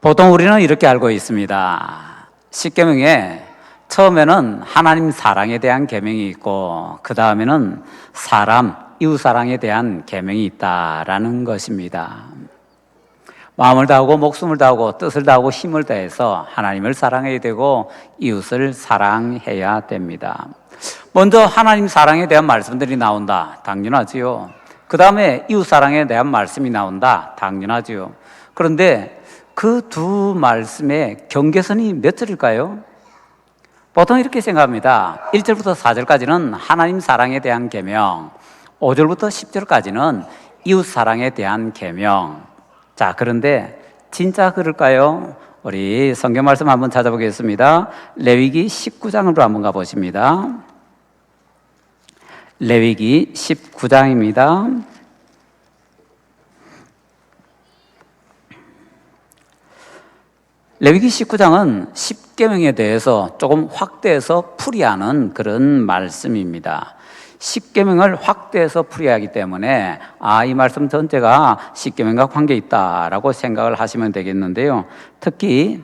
보통 우리는 이렇게 알고 있습니다. 십계명에 처음에는 하나님 사랑에 대한 계명이 있고 그 다음에는 사람, 이웃 사랑에 대한 계명이 있다라는 것입니다. 마음을 다하고 목숨을 다하고 뜻을 다하고 힘을 다해서 하나님을 사랑해야 되고 이웃을 사랑해야 됩니다. 먼저 하나님 사랑에 대한 말씀들이 나온다. 당연하지요. 그 다음에 이웃 사랑에 대한 말씀이 나온다. 당연하지요. 그런데 그 두 말씀의 경계선이 몇 절일까요? 보통 이렇게 생각합니다. 1절부터 4절까지는 하나님 사랑에 대한 계명, 5절부터 10절까지는 이웃 사랑에 대한 계명. 자, 그런데 진짜 그럴까요? 우리 성경 말씀 한번 찾아보겠습니다. 레위기 19장으로 한번 가보십니다. 레위기 19장입니다. 레위기 19장은 십계명에 대해서 조금 확대해서 풀이하는 그런 말씀입니다. 십계명을 확대해서 풀이하기 때문에 이 말씀 전체가 십계명과 관계 있다라고 생각을 하시면 되겠는데요. 특히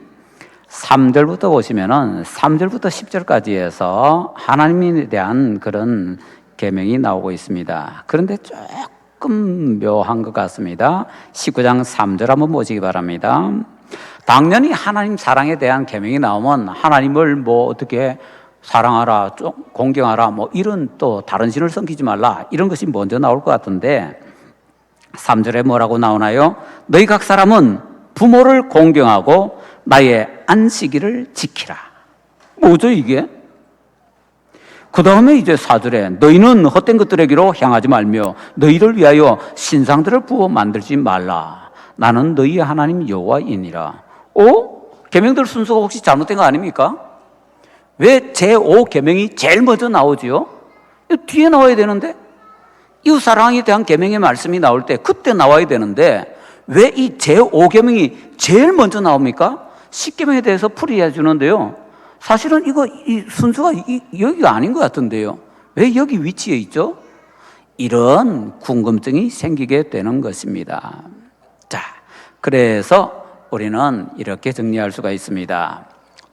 3절부터 보시면은 3절부터 10절까지 해서 하나님에 대한 그런 계명이 나오고 있습니다. 그런데 조금 묘한 것 같습니다. 19장 3절 한번 보시기 바랍니다. 당연히 하나님 사랑에 대한 계명이 나오면 하나님을 어떻게 사랑하라, 공경하라, 이런 또 다른 신을 섬기지 말라 이런 것이 먼저 나올 것 같은데 3절에 뭐라고 나오나요? 너희 각 사람은 부모를 공경하고 나의 안식일을 지키라. 뭐죠 이게? 그 다음에 이제 4절에 너희는 헛된 것들에게로 향하지 말며 너희를 위하여 신상들을 부어 만들지 말라. 나는 너희의 하나님 여호와이니라. 계명들 순서가 혹시 잘못된 거 아닙니까? 왜 제5계명이 제일 먼저 나오지요? 뒤에 나와야 되는데 이웃 사랑에 대한 계명의 말씀이 나올 때 그때 나와야 되는데 왜 이 제5계명이 제일 먼저 나옵니까? 십계명에 대해서 풀이해 주는데요. 사실은 이 순서가 여기가 아닌 것 같은데요. 왜 여기 위치에 있죠? 이런 궁금증이 생기게 되는 것입니다. 자, 그래서 우리는 이렇게 정리할 수가 있습니다.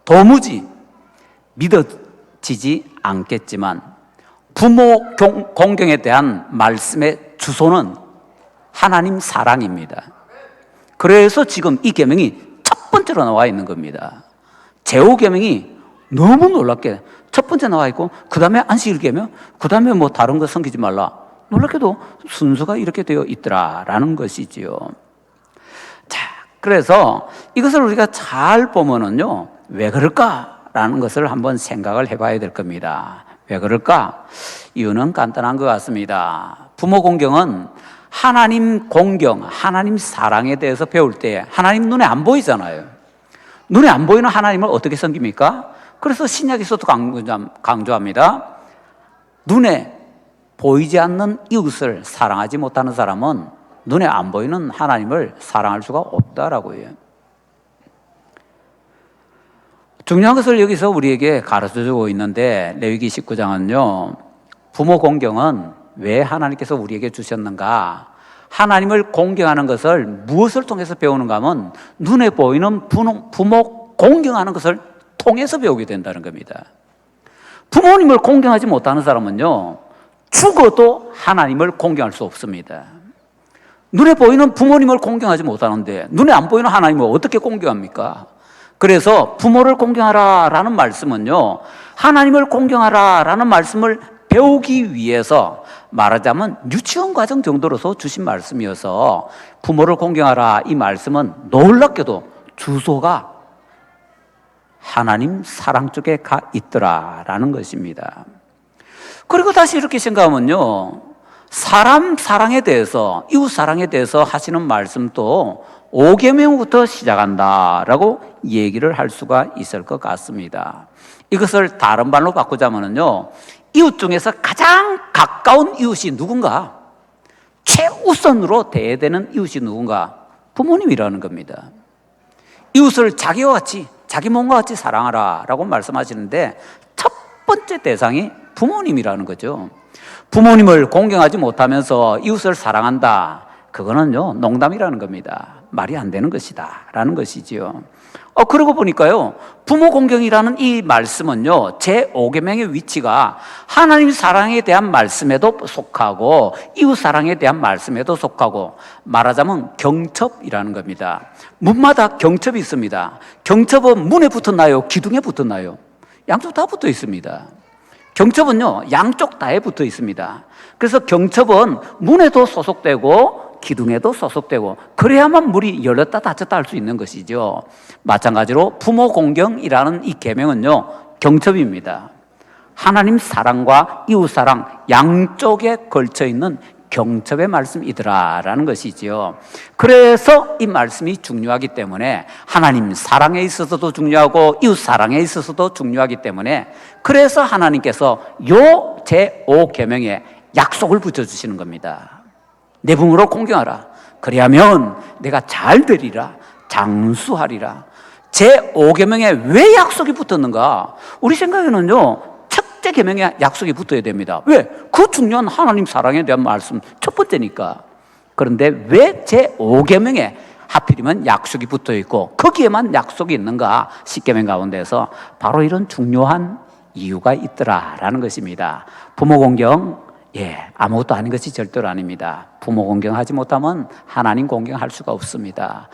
도무지 믿어지지 않겠지만 부모 공경에 대한 말씀의 주소는 하나님 사랑입니다. 그래서 지금 이 계명이 첫 번째로 나와 있는 겁니다. 제5계명이 너무 놀랍게 첫 번째 나와 있고 그 다음에 안식일 계명, 그 다음에 다른 거 섬기지 말라. 놀랍게도 순서가 이렇게 되어 있더라라는 것이지요. 자, 그래서 이것을 우리가 잘 보면은요, 왜 그럴까라는 것을 한번 생각을 해봐야 될 겁니다. 왜 그럴까? 이유는 간단한 것 같습니다. 부모 공경은 하나님 공경, 하나님 사랑에 대해서 배울 때 하나님 눈에 안 보이잖아요. 눈에 안 보이는 하나님을 어떻게 섬깁니까? 그래서 신약에서도 강조합니다. 눈에 보이지 않는 이웃을 사랑하지 못하는 사람은 눈에 안 보이는 하나님을 사랑할 수가 없다라고 해요. 중요한 것을 여기서 우리에게 가르쳐주고 있는데 레위기 19장은요. 부모 공경은 왜 하나님께서 우리에게 주셨는가? 하나님을 공경하는 것을 무엇을 통해서 배우는가 하면 눈에 보이는 부모 공경하는 것을 통해서 배우게 된다는 겁니다. 부모님을 공경하지 못하는 사람은요. 죽어도 하나님을 공경할 수 없습니다. 눈에 보이는 부모님을 공경하지 못하는데 눈에 안 보이는 하나님을 어떻게 공경합니까? 그래서 부모를 공경하라라는 말씀은요, 하나님을 공경하라라는 말씀을 배우기 위해서 말하자면 유치원 과정 정도로서 주신 말씀이어서 부모를 공경하라 이 말씀은 놀랍게도 주소가 하나님 사랑 쪽에 가 있더라라는 것입니다. 그리고 다시 이렇게 생각하면요, 사람 사랑에 대해서, 이웃 사랑에 대해서 하시는 말씀도 5계명부터 시작한다라고 얘기를 할 수가 있을 것 같습니다. 이것을 다른 말로 바꾸자면요, 이웃 중에서 가장 가까운 이웃이 누군가, 최우선으로 대해야 되는 이웃이 누군가, 부모님이라는 겁니다. 이웃을 자기와 같이, 자기 몸과 같이 사랑하라 라고 말씀하시는데 첫 번째 대상이 부모님이라는 거죠. 부모님을 공경하지 못하면서 이웃을 사랑한다, 그거는요 농담이라는 겁니다. 말이 안 되는 것이다 라는 것이지요. 그러고 보니까요, 부모 공경이라는 이 말씀은요, 제5계명의 위치가 하나님 사랑에 대한 말씀에도 속하고 이웃 사랑에 대한 말씀에도 속하고, 말하자면 경첩이라는 겁니다. 문마다 경첩이 있습니다. 경첩은 문에 붙었나요? 기둥에 붙었나요? 양쪽 다 붙어 있습니다. 경첩은요, 양쪽 다에 붙어 있습니다. 그래서 경첩은 문에도 소속되고 기둥에도 소속되고, 그래야만 문이 열렸다 닫혔다 할 수 있는 것이죠. 마찬가지로 부모 공경이라는 이 계명은요, 경첩입니다. 하나님 사랑과 이웃 사랑 양쪽에 걸쳐 있는 경첩의 말씀이더라라는 것이지요. 그래서 이 말씀이 중요하기 때문에 하나님 사랑에 있어서도 중요하고 이웃 사랑에 있어서도 중요하기 때문에, 그래서 하나님께서 요 제5계명에 약속을 붙여주시는 겁니다. 내 부모로 공경하라. 그리하면 내가 잘 되리라. 장수하리라. 제5계명에 왜 약속이 붙었는가? 우리 생각에는요, 첫째 계명에 약속이 붙어야 됩니다. 왜? 그 중요한 하나님 사랑에 대한 말씀 첫 번째니까. 그런데 왜 제5계명에 하필이면 약속이 붙어 있고 거기에만 약속이 있는가? 10계명 가운데서 바로 이런 중요한 이유가 있더라라는 것입니다. 부모 공경, 아무것도 아닌 것이 절대로 아닙니다. 부모 공경하지 못하면 하나님 공경할 수가 없습니다.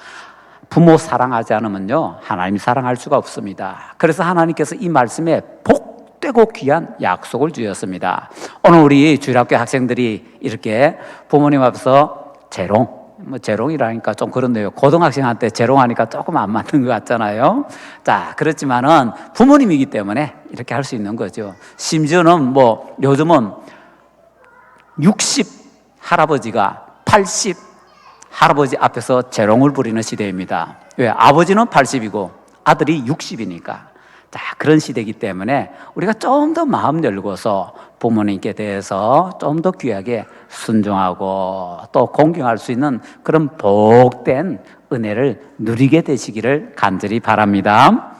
부모 사랑하지 않으면요, 하나님 사랑할 수가 없습니다. 그래서 하나님께서 이 말씀에 복되고 귀한 약속을 주셨습니다. 오늘 우리 주일학교 학생들이 이렇게 부모님 앞에서 재롱이라니까 좀 그렇네요. 고등학생한테 재롱하니까 조금 안 맞는 것 같잖아요. 자, 그렇지만은 부모님이기 때문에 이렇게 할 수 있는 거죠. 심지어는 요즘은 60 할아버지가 80 할아버지 앞에서 재롱을 부리는 시대입니다. 왜? 아버지는 80이고 아들이 60이니까. 자, 그런 시대이기 때문에 우리가 좀 더 마음 열고서 부모님께 대해서 좀 더 귀하게 순종하고 또 공경할 수 있는 그런 복된 은혜를 누리게 되시기를 간절히 바랍니다.